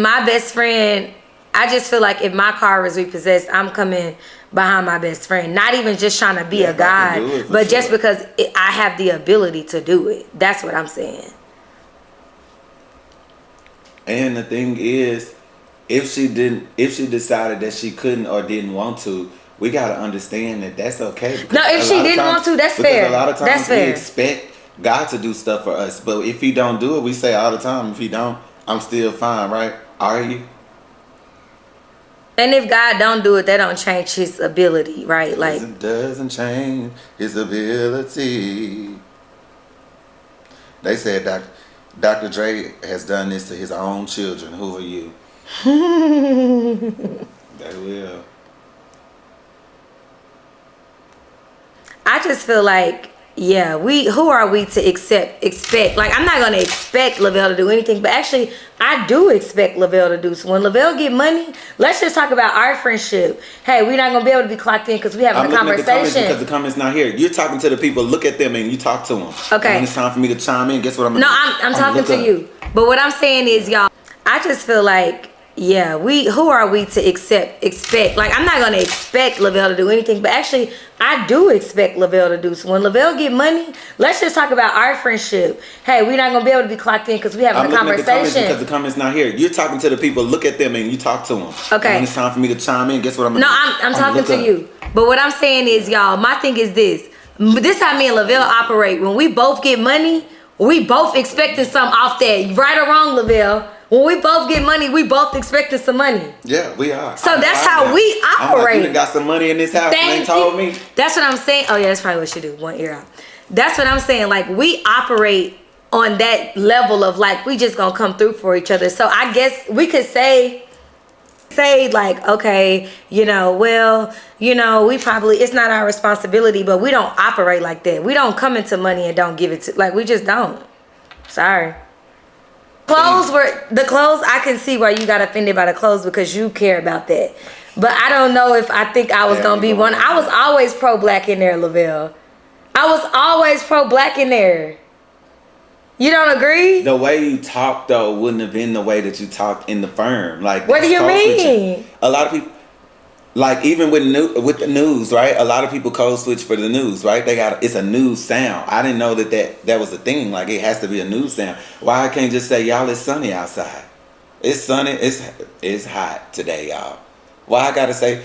Speaker 1: my car is repossessed, I'm coming behind my best friend. Not even just trying to be a god, but just because I have the ability to do it. That's what I'm saying.
Speaker 2: And the thing is, if she decided that she couldn't or didn't want to, we gotta understand that that's okay.
Speaker 1: No, if she didn't want to, that's fair.
Speaker 2: A lot of times
Speaker 1: that's fair.
Speaker 2: We expect God to do stuff for us, but if He don't do it, we say all the time, if He don't, I'm still fine, right? Are you?
Speaker 1: And if God don't do it, that don't change His ability, right? Like
Speaker 2: it doesn't change His ability. They said Dr. Dre has done this to his own children. Who are you? They will.
Speaker 1: I just feel like, yeah, who are we to expect? Like, I'm not going to expect Levelle to do anything, but actually, I do expect Levelle to do. So when Levelle get money, let's just talk about our friendship. Hey, we're not going to be able to be clocked in because we having a conversation.
Speaker 2: Because the comments not here. You're talking to the people. Look at them and you talk to them.
Speaker 1: Okay.
Speaker 2: When it's time for me to chime in, guess what I'm going to do?
Speaker 1: No, I'm talking to you. But what I'm saying is, y'all, I just feel like, yeah, who are we to expect? Like, I'm not going to expect Levelle to do anything, but actually, I do expect Levelle to do. So when Levelle get money, let's just talk about our friendship. Hey, we're not going to be able to be clocked in because we having a conversation.
Speaker 2: Because the comments not here. You're talking to the people. Look at them and you talk to them.
Speaker 1: Okay.
Speaker 2: When it's time for me to chime in, guess what I'm going to do?
Speaker 1: No, I'm talking to you. But what I'm saying is, y'all, my thing is this. This is how me and Levelle operate. When we both get money, we both expecting something off that. Right or wrong, Levelle? When we both get money, we both expecting some money.
Speaker 2: Yeah, we are.
Speaker 1: So that's how we operate.
Speaker 2: You got some money in this house and they told me.
Speaker 1: That's what I'm saying. Oh, yeah, that's probably what you do. One ear out. That's what I'm saying. Like, we operate on that level of, like, we just gonna come through for each other. So I guess we could say like, okay, you know, well, you know, it's not our responsibility, but we don't operate like that. We don't come into money and don't give it to, like, we just don't. Sorry. The clothes, I can see why you got offended by the clothes because you care about that. But I don't know if I think I was going to be one. I was always pro-black in there, Levelle. I was always pro-black in there. You don't agree?
Speaker 2: The way you talk, though, wouldn't have been the way that you talked in the firm. Like,
Speaker 1: what do you mean?
Speaker 2: A lot of people, like, even with the news, right? A lot of people code switch for the news, right? It's a news sound. I didn't know that was a thing. Like, it has to be a news sound. Why I can't just say, y'all, it's sunny outside? It's sunny. It's hot today, y'all. Why I gotta say,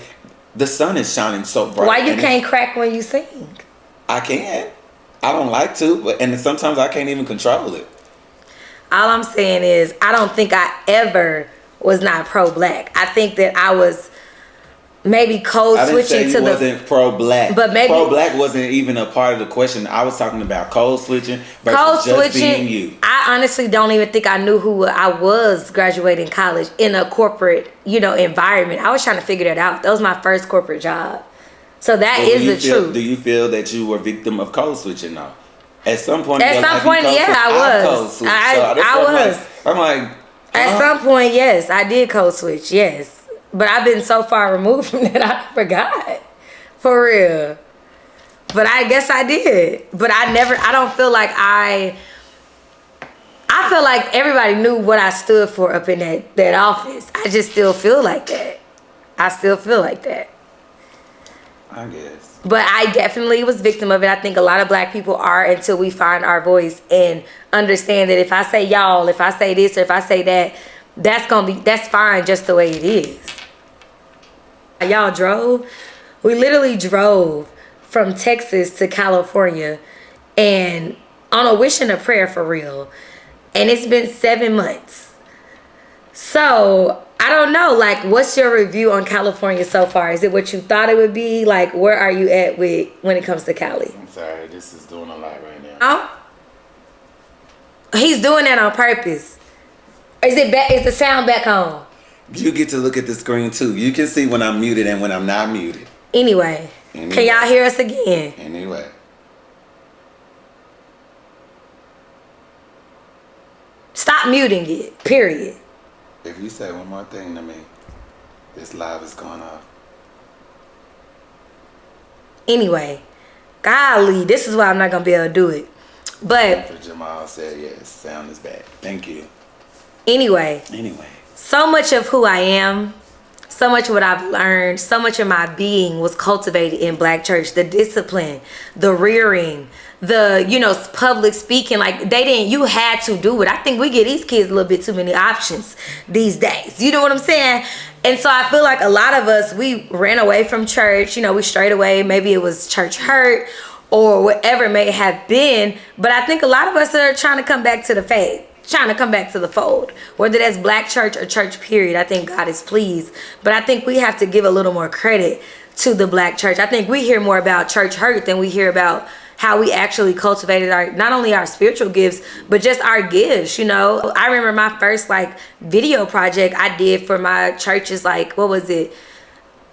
Speaker 2: the sun is shining so bright?
Speaker 1: Why you can't crack when you sing?
Speaker 2: I can't. I don't like to, and sometimes I can't even control it.
Speaker 1: All I'm saying is, I don't think I ever was not pro-black. I think that I was maybe code
Speaker 2: I didn't say
Speaker 1: switching
Speaker 2: you
Speaker 1: to the
Speaker 2: wasn't pro-black.
Speaker 1: But maybe
Speaker 2: pro-black wasn't even a part of the question. I was talking about code switching versus
Speaker 1: code
Speaker 2: just being
Speaker 1: switching.
Speaker 2: you.
Speaker 1: I honestly don't even think I knew who I was graduating college in a corporate, environment. I was trying to figure that out. That was my first corporate job. So that
Speaker 2: But
Speaker 1: is the truth.
Speaker 2: Do you feel that you were victim of code switching now? At some point,
Speaker 1: At some point, yeah, I was. I was.
Speaker 2: I'm like.
Speaker 1: At some point, yes, I did code switch. Yes. But I've been so far removed from that, I forgot. For real. But I guess I did. But I don't feel like I feel like everybody knew what I stood for up in that office. I just still feel like that. I still feel like that.
Speaker 2: I guess.
Speaker 1: But I definitely was victim of it. I think a lot of black people are until we find our voice and understand that if I say y'all, if I say this, or if I say that, that's fine just the way it is. Y'all drove? We literally drove from Texas to California and on a wish and a prayer for real. And it's been 7 months. So I don't know, like, what's your review on California so far? Is it what you thought it would be? Like, where are you at when it comes to Cali?
Speaker 2: I'm sorry, this is doing a lot right now.
Speaker 1: Oh? He's doing that on purpose. Is the sound back home?
Speaker 2: You get to look at the screen too. You can see when I'm muted and when I'm not muted.
Speaker 1: Anyway. Can y'all hear us again?
Speaker 2: Anyway.
Speaker 1: Stop muting it, period.
Speaker 2: If you say one more thing to me, this live is going off.
Speaker 1: Anyway, golly, this is why I'm not going to be able to do it. But
Speaker 2: Jamal said yes, sound is bad. Thank you.
Speaker 1: Anyway. So much of who I am, so much of what I've learned, so much of my being was cultivated in black church. The discipline, the rearing, the, public speaking. Like, you had to do it. I think we give these kids a little bit too many options these days. You know what I'm saying? And so I feel like a lot of us, we ran away from church. We strayed away. Maybe it was church hurt or whatever it may have been. But I think a lot of us are trying to come back to the faith. Trying to come back to the fold, whether that's black church or church period. I think God is pleased, but I think we have to give a little more credit to the black church. I think we hear more about church hurt than we hear about how we actually cultivated not only our spiritual gifts, but just our gifts. I remember my first video project I did for my church's what was it?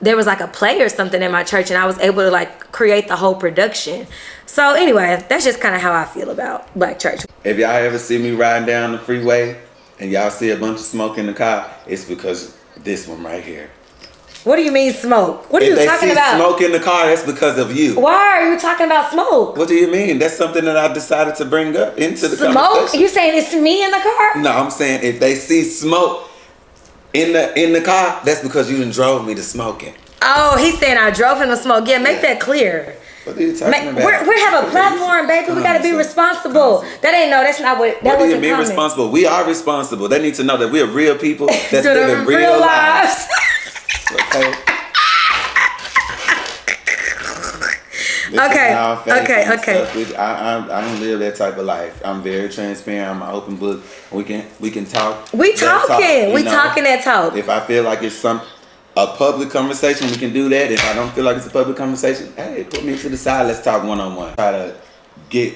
Speaker 1: There was a play or something in my church, and I was able to create the whole production. So anyway, that's just kind of how I feel about black church.
Speaker 2: If y'all ever see me riding down the freeway and y'all see a bunch of smoke in the car, it's because this one right here.
Speaker 1: What do you mean smoke? What are you talking about?
Speaker 2: If they see smoke in the car, that's because of you.
Speaker 1: Why are you talking about smoke?
Speaker 2: What do you mean? That's something that I decided to bring up into the
Speaker 1: conversation. Smoke? You saying it's me in the car?
Speaker 2: No, I'm saying if they see smoke in the car, that's because you done drove me to smoking.
Speaker 1: Oh, he's saying I drove him to smoke. Yeah, make that clear.
Speaker 2: What are you talking about?
Speaker 1: We have a platform, baby. We got to be responsible. That's not what.
Speaker 2: What do you mean responsible? We are responsible. They need to know that we are real people that's living real lives. Okay.
Speaker 1: Okay.
Speaker 2: I don't live that type of life. I'm very transparent. I'm an open book. We can talk.
Speaker 1: We talking that talk.
Speaker 2: If I feel like it's a public conversation, we can do that. If I don't feel like it's a public conversation, hey, put me to the side. Let's talk one-on-one. Try to get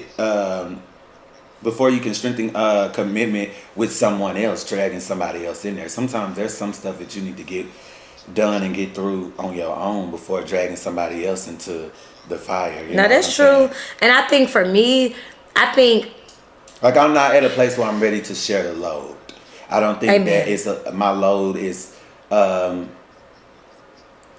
Speaker 2: before you can strengthen commitment with someone else, dragging somebody else in there. Sometimes there's some stuff that you need to get done and get through on your own before dragging somebody else into the fire.
Speaker 1: Now that's true. And I think for me,
Speaker 2: I'm not at a place where I'm ready to share the load. I don't think that my load is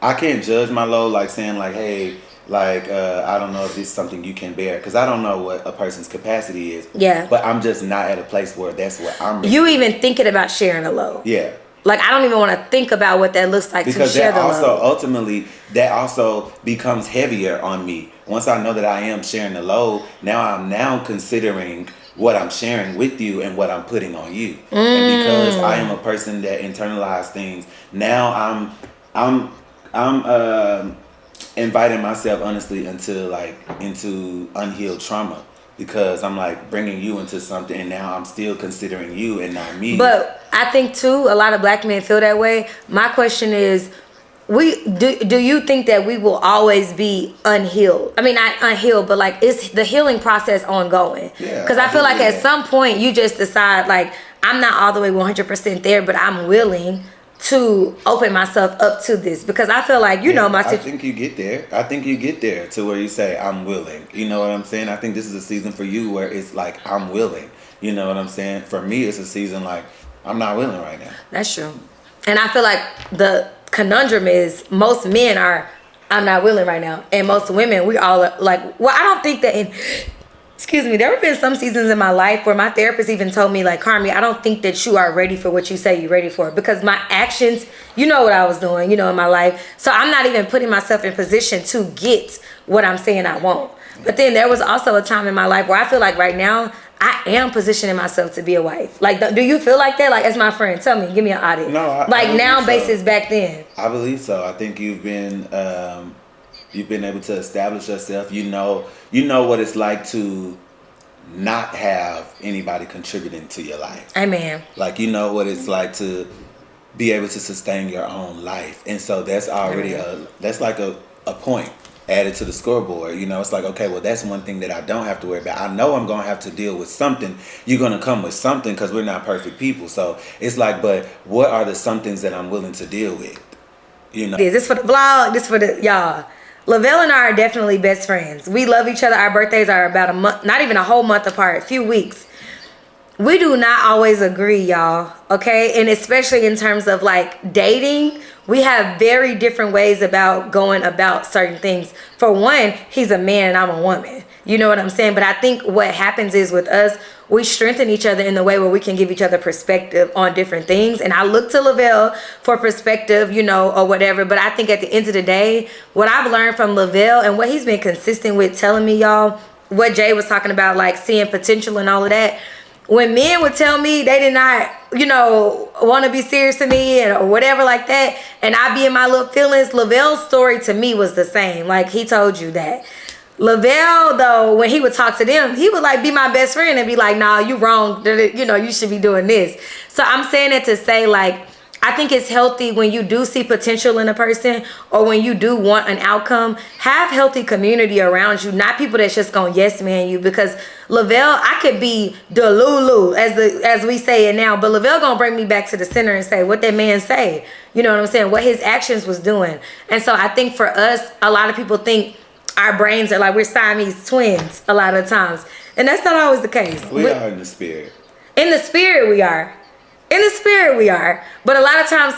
Speaker 2: I can't judge my load saying hey, I don't know if this is something you can bear, because I don't know what a person's capacity is.
Speaker 1: Yeah.
Speaker 2: But I'm just not at a place where that's what I'm ready.
Speaker 1: You even thinking about sharing a load.
Speaker 2: Yeah.
Speaker 1: I don't even want to think about what that looks like
Speaker 2: because
Speaker 1: to share the load.
Speaker 2: Because ultimately, that also becomes heavier on me. Once I know that I am sharing the load, I'm considering what I'm sharing with you and what I'm putting on you. And because I am a person that internalizes things, now I'm inviting myself honestly into unhealed trauma, because I'm like bringing you into something, and now I'm still considering you and not me.
Speaker 1: But I think too, a lot of black men feel that way. My question is, do you think that we will always be unhealed? I mean, not unhealed, but like, is the healing process ongoing?
Speaker 2: Yeah,
Speaker 1: Because I feel like at some point you just decide like, I'm not all the way 100% there, but I'm willing to open myself up to this, because I feel like, you know, my
Speaker 2: I think you get there. I think you get there to where you say, I'm willing. You know what I'm saying? I think this is a season for you where it's like, I'm willing. You know what I'm saying? For me, it's a season like, I'm not willing right now.
Speaker 1: That's true. And I feel like the conundrum is most men are, I'm not willing right now. And most women, we all are like, well, I don't think that excuse me, there have been some seasons in my life where my therapist even told me like, Carmi, I don't think that you are ready for what you say you're ready for, because my actions, you know what I was doing, you know, in my life. So I'm not even putting myself in position to get what I'm saying I want. But then there was also a time in my life where I feel like right now, I am positioning myself to be a wife. Like, do you feel like that? Like, as my friend, tell me, give me an audit.
Speaker 2: No,
Speaker 1: I now basis back then.
Speaker 2: I believe so. I think you've been able to establish yourself. You know what it's like to not have anybody contributing to your life.
Speaker 1: Amen.
Speaker 2: Like, you know what it's like to be able to sustain your own life, and so that's already that's like a point added to the scoreboard. You know, it's like, okay, well, that's one thing that I don't have to worry about. I know I'm going to have to deal with something. You're going to come with something, because we're not perfect people. So it's like, but what are the some things that I'm willing to deal with? You know,
Speaker 1: Is this for the vlog? This for the y'all. Levelle and I are definitely best friends. We love each other. Our birthdays are about a month, not even a whole month apart, a few weeks. We do not always agree, y'all. Okay, and especially in terms of like dating, we have very different ways about going about certain things. For one, he's a man and I'm a woman. You know what I'm saying? But I think what happens is with us, we strengthen each other in the way where we can give each other perspective on different things. And I look to Levelle for perspective, you know, or whatever. But I think at the end of the day, what I've learned from Levelle and what he's been consistent with telling me, y'all, what Jay was talking about, like seeing potential and all of that. When men would tell me they did not, you know, want to be serious to me or whatever like that, and I be in my little feelings, Levelle's story to me was the same. Like, he told you that. Levelle, though, when he would talk to them, he would like be my best friend and be like, nah, you wrong. You know, you should be doing this. So I'm saying it to say, like, I think it's healthy when you do see potential in a person, or when you do want an outcome, have healthy community around you, not people that's just gonna yes man you. Because Levelle, I could be delulu as we say it now, but Levelle gonna bring me back to the center and say what that man say. You know what I'm saying? What his actions was doing. And so I think for us, a lot of people think our brains are like we're Siamese twins a lot of times, and that's not always the case.
Speaker 2: We are in the spirit.
Speaker 1: In the spirit, we are. In the spirit, we are. But a lot of times,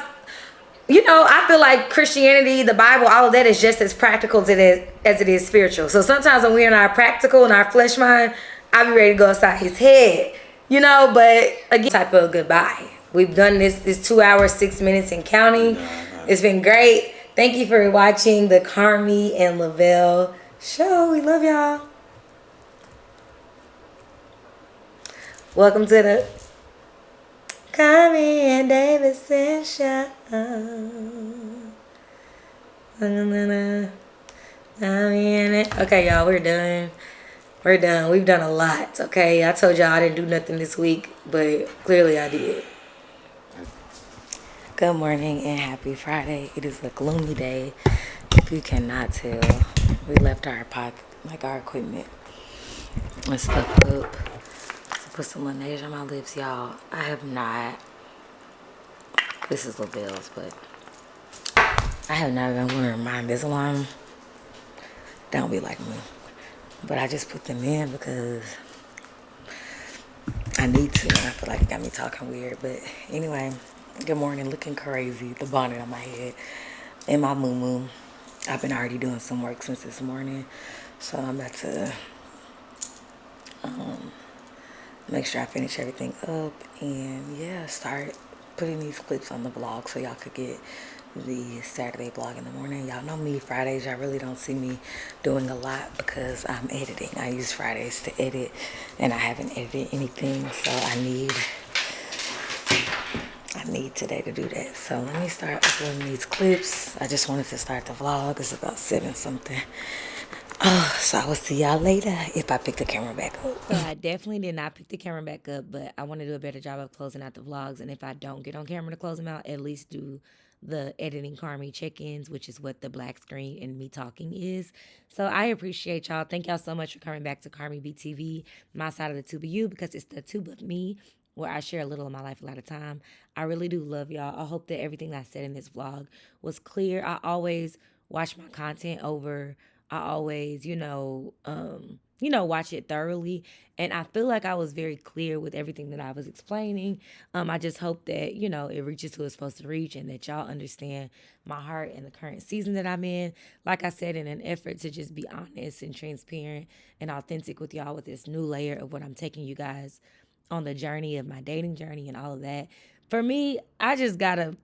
Speaker 1: you know, I feel like Christianity, the Bible, all of that is just as practical as it is spiritual. So sometimes when we're in our practical and our flesh mind, I'll be ready to go inside his head, you know. But again, type of goodbye. We've done this 2 hours, 6 minutes and counting. It's been great. Thank you for watching the Carmi and Levelle show. We love y'all. Welcome to the Carmi and Davidson show. Okay, y'all, we're done. We're done. We've done a lot, okay? I told y'all I didn't do nothing this week, but clearly I did. Good morning and happy Friday. It is a gloomy day. If you cannot tell, we left our our equipment and stuff up. Put some Laneige on my lips, y'all. I have not. This is Levelle's, but I have not been wearing my Invisalign. Don't be like me. But I just put them in because I need to. And I feel like it got me talking weird. But anyway, good morning. Looking crazy. The bonnet on my head. And my moo-moo. I've been already doing some work since this morning. So I'm about to make sure I finish everything up, and yeah, start putting these clips on the vlog so y'all could get the Saturday vlog in the morning. Y'all know me, Fridays, y'all really don't see me doing a lot because I'm editing. I use Fridays to edit, and I haven't edited anything, so I need today to do that. So let me start uploading these clips. I just wanted to start the vlog. It's about 7 something. So I will see y'all later if I pick the camera back up. So I definitely did not pick the camera back up, but I want to do a better job of closing out the vlogs. And if I don't get on camera to close them out, at least do the editing Carmi check-ins, which is what the black screen and me talking is. So I appreciate y'all. Thank y'all so much for coming back to Carmi BTV, my side of the tube of you, because it's the tube of me where I share a little of my life a lot of time. I really do love y'all. I hope that everything that I said in this vlog was clear. I always watch my content over. I always, watch it thoroughly. And I feel like I was very clear with everything that I was explaining. I just hope that, it reaches who it's supposed to reach and that y'all understand my heart and the current season that I'm in. Like I said, in an effort to just be honest and transparent and authentic with y'all with this new layer of what I'm taking you guys on the journey of my dating journey and all of that. For me, I just got to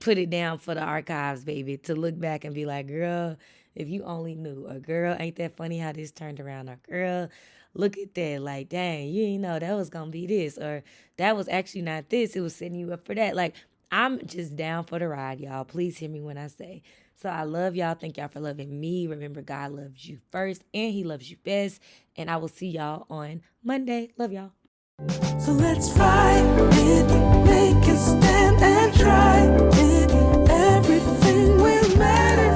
Speaker 1: put it down for the archives, baby, to look back and be like, girl, if you only knew, or girl, ain't that funny how this turned around, or girl, look at that, like, dang, you didn't know that was gonna be this, or that was actually not this, it was setting you up for that. Like, I'm just down for the ride, y'all. Please hear me when I say. So I love y'all. Thank y'all for loving me. Remember, God loves you first and he loves you best. And I will see y'all on Monday. Love y'all.
Speaker 4: So let's fight it, make a stand and try it. Everything will matter.